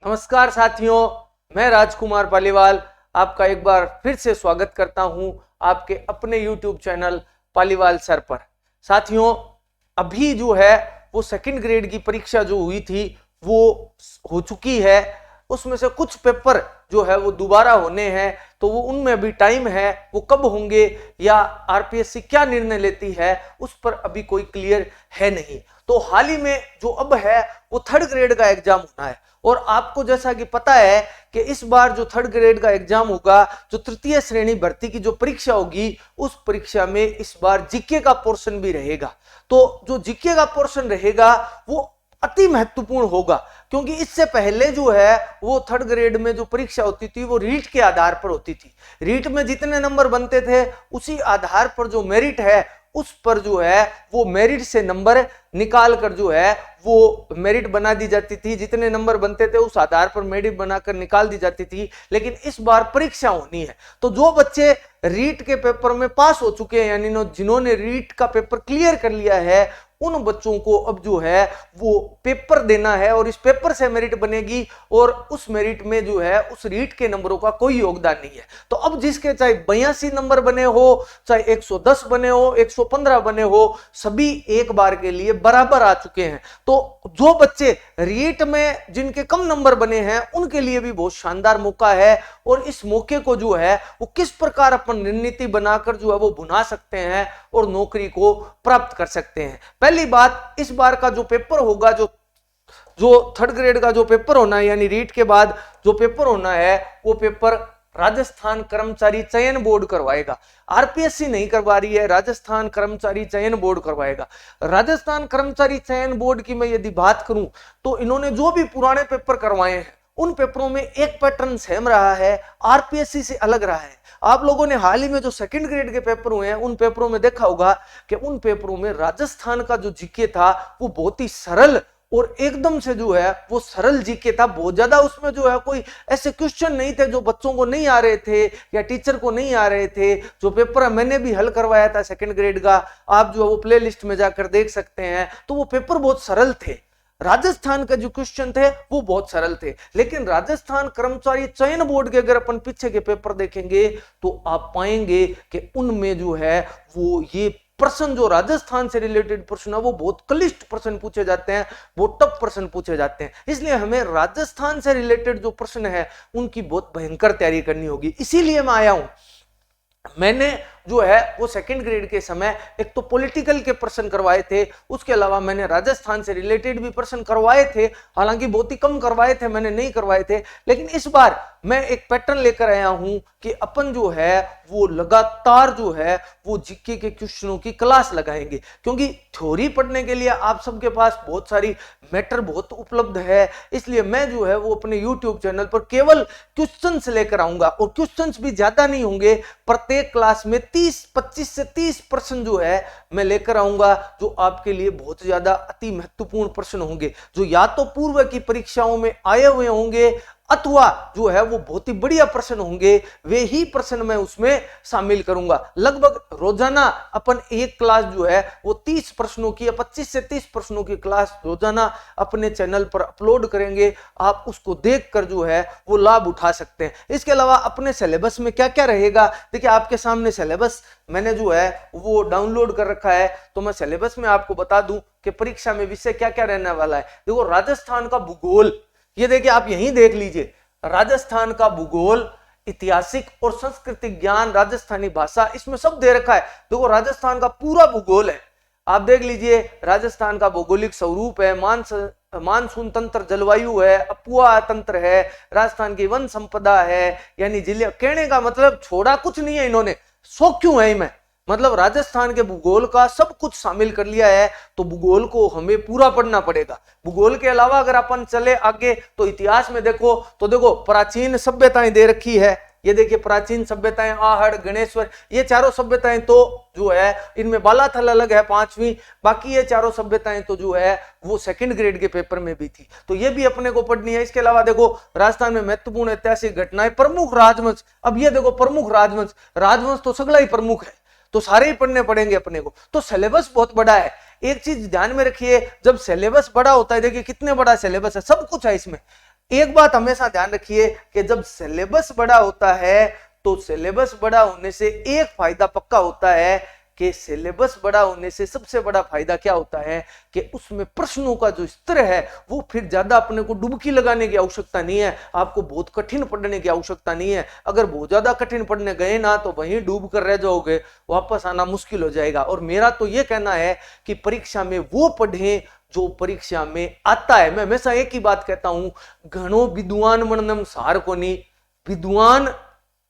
नमस्कार साथियों, मैं राजकुमार पालीवाल आपका एक बार फिर से स्वागत करता हूं आपके अपने YouTube चैनल पालीवाल सर पर। साथियों, अभी जो है वो सेकंड ग्रेड की परीक्षा जो हुई थी वो हो चुकी है। उसमें से कुछ पेपर जो है वो दोबारा होने हैं, तो वो उनमें अभी टाइम है। वो कब होंगे या आरपीएससी क्या निर्णय लेती है उस पर अभी कोई क्लियर है नहीं। तो हाल ही में जो अब है वो थर्ड ग्रेड का एग्जाम होना है, और आपको जैसा कि पता है कि इस बार जो थर्ड ग्रेड का एग्जाम होगा, जो तृतीय श्रेणी भर्ती की जो परीक्षा होगी, उस परीक्षा में इस बार जीके का पोर्शन भी रहेगा। तो जो जीके का पोर्शन रहेगा वो अति महत्वपूर्ण होगा, क्योंकि इससे पहले जो है वो थर्ड ग्रेड में जो परीक्षा होती थी वो रीट के आधार पर होती थी। रीट में जितने नंबर बनते थे उसी आधार पर जो मेरिट है उस पर जो है वो मेरिट से नंबर निकाल कर जो है वो मेरिट बना दी जाती थी। जितने नंबर बनते थे उस आधार पर मेरिट बनाकर निकाल दी जाती थी। लेकिन इस बार परीक्षा होनी है, तो जो बच्चे रीट के पेपर में पास हो चुके हैं, यानी जिन्होंने रीट का पेपर क्लियर कर लिया है, उन बच्चों को अब जो है वो पेपर देना है, और इस पेपर से मेरिट बनेगी, और उस मेरिट में जो है उस रीट के नंबरों का कोई योगदान नहीं है। तो अब जिसके चाहे 82 नंबर बने हो, चाहे 110 बने हो, 115 बने हो, सभी एक बार के लिए बराबर आ चुके हैं। तो जो बच्चे रीट में जिनके कम नंबर बने हैं उनके लिए भी बहुत शानदार मौका है, और इस मौके को जो है वो किस प्रकार अपन रणनीति बनाकर जो है वो भुना सकते हैं और नौकरी को प्राप्त कर सकते हैं। पहली बात, इस बार का जो पेपर होगा, जो थर्ड ग्रेड का जो पेपर होना है, यानी रीट के बाद जो पेपर होना है, वो पेपर राजस्थान कर्मचारी चयन बोर्ड करवाएगा। आरपीएससी नहीं करवा रही है, राजस्थान कर्मचारी चयन बोर्ड करवाएगा। राजस्थान कर्मचारी चयन बोर्ड की मैं यदि बात करूं तो इन्होंने जो भी पुराने पेपर करवाए हैं उन पेपरों में एक पैटर्न सेम रहा है, आरपीएससी से अलग रहा है। आप लोगों ने हाल ही में जो सेकंड ग्रेड के पेपर हुए हैं उन पेपरों में देखा होगा कि उन पेपरों में राजस्थान का जो जीके था वो बहुत ही सरल और एकदम से जो है वो सरल जीके था। बहुत ज्यादा उसमें जो है कोई ऐसे क्वेश्चन नहीं थे जो बच्चों को नहीं आ रहे थे या टीचर को नहीं आ रहे थे। जो पेपर मैंने भी हल करवाया था सेकंड ग्रेड का, आप जो है वो प्ले लिस्ट में जाकर देख सकते हैं, तो वो पेपर बहुत सरल थे। राजस्थान का जो क्वेश्चन थे वो बहुत सरल थे। लेकिन राजस्थान कर्मचारी चयन बोर्ड के अगर अपन पीछे के पेपर देखेंगे तो आप पाएंगे कि उनमें जो है वो ये प्रश्न, जो राजस्थान से रिलेटेड प्रश्न है, वो बहुत क्लिष्ट प्रश्न पूछे जाते हैं, बहुत टफ प्रश्न पूछे जाते हैं। इसलिए हमें राजस्थान से रिलेटेड जो प्रश्न है उनकी बहुत भयंकर तैयारी करनी होगी। इसीलिए मैं आया हूं। मैंने जो है वो सेकंड ग्रेड के समय एक तो पॉलिटिकल के प्रश्न करवाए थे, उसके अलावा मैंने राजस्थान से रिलेटेड भी प्रश्न करवाए थे। हालांकि बहुत ही कम करवाए थे, मैंने नहीं करवाए थे। लेकिन इस बार मैं एक पैटर्न लेकर आया हूं कि अपन जो है वो लगातार जो है वो जीके के क्वेश्चनों की क्लास लगाएंगे, क्योंकि थ्योरी पढ़ने के लिए आप सबके पास बहुत सारी मैटर बहुत उपलब्ध है। इसलिए मैं जो है वो अपने यूट्यूब चैनल पर केवल क्वेश्चंस लेकर आऊंगा, और क्वेश्चंस भी ज्यादा नहीं होंगे। प्रत्येक क्लास में 25 से 30 प्रश्न जो है मैं लेकर आऊंगा, जो आपके लिए बहुत ज्यादा अति महत्वपूर्ण प्रश्न होंगे, जो या तो पूर्व की परीक्षाओं में आए हुए होंगे अथवा जो है वो बहुत ही बढ़िया प्रश्न होंगे। वे ही प्रश्न मैं उसमें शामिल करूंगा। लगभग रोजाना अपन एक क्लास जो है वो 30 प्रश्नों की या 25 से 30 प्रश्नों की क्लास रोजाना अपने चैनल पर अपलोड करेंगे। आप उसको देखकर जो है वो लाभ उठा सकते हैं। इसके अलावा अपने सिलेबस में क्या क्या रहेगा, देखिए आपके सामने सिलेबस मैंने जो है वो डाउनलोड कर रखा है। तो मैं सिलेबस में आपको बता दूं कि परीक्षा में विषय क्या क्या रहने वाला है। देखो, राजस्थान का भूगोल, ये देखिए आप यहीं देख लीजिए, राजस्थान का भूगोल, ऐतिहासिक और सांस्कृतिक ज्ञान, राजस्थानी भाषा, इसमें सब दे रखा है। देखो, राजस्थान का पूरा भूगोल है, आप देख लीजिए। राजस्थान का भौगोलिक स्वरूप है, मानसून तंत्र, जलवायु है, अपुआ तंत्र है, राजस्थान की वन संपदा है, यानी जिले, कहने का मतलब छोड़ा कुछ नहीं है इन्होंने। सो क्यों है इनमें, मतलब राजस्थान के भूगोल का सब कुछ शामिल कर लिया है। तो भूगोल को हमें पूरा पढ़ना पड़ेगा। भूगोल के अलावा अगर अपन चले आगे तो इतिहास में देखो, तो देखो प्राचीन सभ्यताएं दे रखी है। ये देखिए प्राचीन सभ्यताएं, आहड़, गणेश्वर, ये चारों सभ्यताएं तो जो है इनमें बालाथल अलग है 5वीं, बाकी ये चारों सभ्यताएं तो जो है वो सेकंड ग्रेड के पेपर में भी थी, तो ये भी अपने को पढ़नी है। इसके अलावा देखो राजस्थान में महत्वपूर्ण ऐतिहासिक घटनाएं, प्रमुख राजवंश, अब ये देखो प्रमुख राजवंश, राजवंश तो सगला ही प्रमुख है, तो सारे ही पढ़ने पड़ेंगे अपने को। तो सिलेबस बहुत बड़ा है। एक चीज ध्यान में रखिए, जब सिलेबस बड़ा होता है, देखिए कितने बड़ा सिलेबस है, सब कुछ है इसमें। एक बात हमेशा ध्यान रखिए कि जब सिलेबस बड़ा होता है तो सिलेबस बड़ा होने से एक फायदा पक्का होता है कि सिलेबस बड़ा होने से सबसे बड़ा फायदा क्या होता है कि उसमें प्रश्नों का जो स्तर है वो फिर ज्यादा अपने को डुबकी लगाने की आवश्यकता नहीं है, आपको बहुत कठिन पढ़ने की आवश्यकता नहीं है। अगर बहुत ज्यादा कठिन पढ़ने गए ना तो वहीं डूब कर रह जाओगे, वापस आना मुश्किल हो जाएगा। और मेरा तो ये कहना है कि परीक्षा में वो पढ़ें जो परीक्षा में आता है। मैं हमेशा एक ही बात कहता हूं, घणो विद्वान मननम सार को नहीं, विद्वान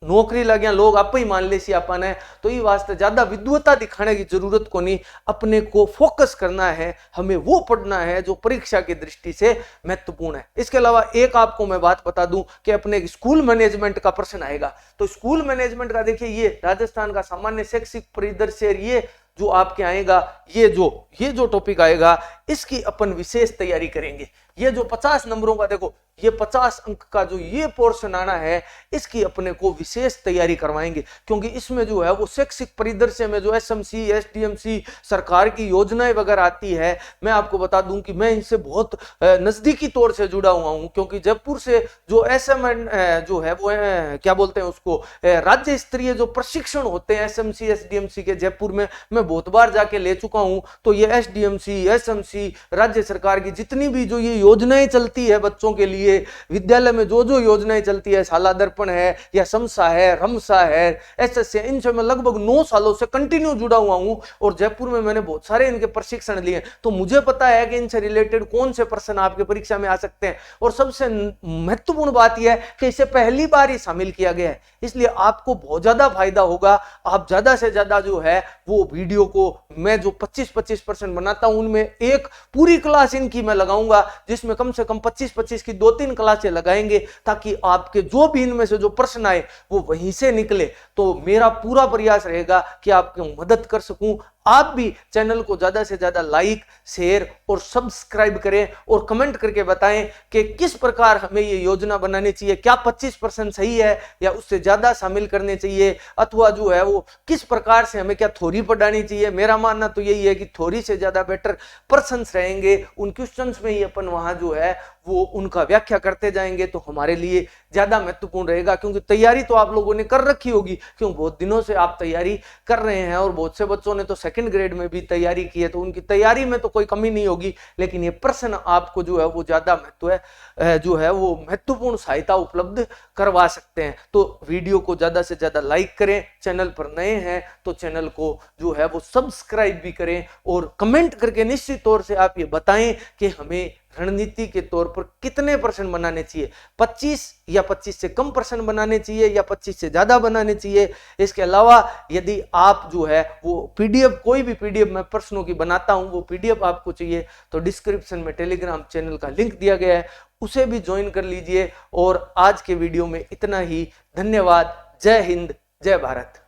नौकरी लग गया लोग आप ही मान ले सी अपन है, तो ये वास्ते ज्यादा विद्वता दिखाने की जरूरत को नहीं, अपने को फोकस करना है, हमें वो पढ़ना है जो परीक्षा की दृष्टि से महत्वपूर्ण है। इसके अलावा एक आपको मैं बात बता दूं कि अपने स्कूल मैनेजमेंट का प्रश्न आएगा, तो स्कूल मैनेजमेंट का देखिए ये राजस्थान का सामान्य शैक्षिक परिदृश्य, ये जो आपके आएगा, ये जो टॉपिक आएगा इसकी अपन विशेष तैयारी करेंगे। ये जो 50 नंबरों का देखो, ये 50 अंक का जो ये पोर्शन आना है इसकी अपने को विशेष तैयारी करवाएंगे, क्योंकि इसमें जो है वो शैक्षिक परिदृश्य में जो एसएमसी एसडीएमसी सरकार की योजनाएं वगैरह आती है, मैं आपको बता दूं कि मैं इनसे बहुत नजदीकी तौर से जुड़ा हुआ हूं, क्योंकि जयपुर से जो एसएमएन जो है वो क्या बोलते हैं उसको, राज्य स्तरीय जो प्रशिक्षण होते हैं एसएमसी एसडीएमसी के, जयपुर में मैं बहुत बार जाके ले चुका हूं। तो ये एसडीएमसी एसएमसी राज्य सरकार की जितनी भी जो ये योजनाएं चलती है बच्चों के लिए, विद्यालय में जो योजनाएं चलती है, शाला दर्पण है या समसा है, रमसा है, एसएससी, इनसे मैं लगभग 9 सालों से कंटिन्यू जुड़ा हुआ हूं और जयपुर में मैंने बहुत सारे इनके प्रशिक्षण लिए, तो मुझे पता है कि इनसे रिलेटेड कौन से प्रश्न आपके परीक्षा में आ सकते हैं। और सबसे महत्वपूर्ण बात यह है कि इसे पहली बार ही शामिल किया गया है, इसलिए आपको बहुत ज्यादा फायदा होगा। आप ज्यादा से ज्यादा जो है वो वीडियो को, मैं जो 25% बनाता हूं उनमें एक पूरी क्लास इनकी मैं लगाऊंगा, जिसमें कम से कम 25 की 2-3 क्लासें लगाएंगे, ताकि आपके जो भी इनमें से जो प्रश्न आए वो वहीं से निकले। तो मेरा पूरा प्रयास रहेगा कि आपकी मदद कर सकूं। आप भी चैनल को ज्यादा से ज्यादा लाइक शेयर और सब्सक्राइब करें और कमेंट करके बताएं कि किस प्रकार हमें ये योजना बनानी चाहिए, क्या 25% सही है या उससे ज्यादा शामिल करने चाहिए, अथवा जो है वो किस प्रकार से हमें क्या थ्योरी पढ़ानी चाहिए। मेरा मानना तो यही है कि थ्योरी से ज्यादा बेटर प्रश्न रहेंगे, उन क्वेश्चंस में ही अपन वहां जो है वो उनका व्याख्या करते जाएंगे, तो हमारे लिए ज्यादा महत्वपूर्ण रहेगा। क्योंकि तैयारी तो आप लोगों ने कर रखी होगी, क्यों बहुत दिनों से आप तैयारी कर रहे हैं और बहुत से बच्चों ने तो सेकंड ग्रेड में भी तैयारी की है, तो उनकी तैयारी में तो कोई कमी नहीं होगी। लेकिन ये प्रश्न आपको जो है वो ज्यादा जो है वो महत्वपूर्ण सहायता उपलब्ध करवा सकते हैं। तो वीडियो को ज्यादा से ज्यादा लाइक करें, चैनल पर नए हैं तो चैनल को जो है वो सब्सक्राइब भी करें और कमेंट करके निश्चित तौर से आप ये बताएं कि हमें रणनीति के तौर पर कितने प्रश्न बनाने चाहिए, 25 या 25 से कम प्रश्न बनाने चाहिए या 25 से ज्यादा बनाने चाहिए। इसके अलावा यदि आप जो है वो पीडीएफ, कोई भी पीडीएफ मैं प्रश्नों की बनाता हूं, वो पीडीएफ आपको चाहिए तो डिस्क्रिप्शन में टेलीग्राम चैनल का लिंक दिया गया है, उसे भी ज्वाइन कर लीजिए। और आज के वीडियो में इतना ही। धन्यवाद। जय हिंद, जय भारत।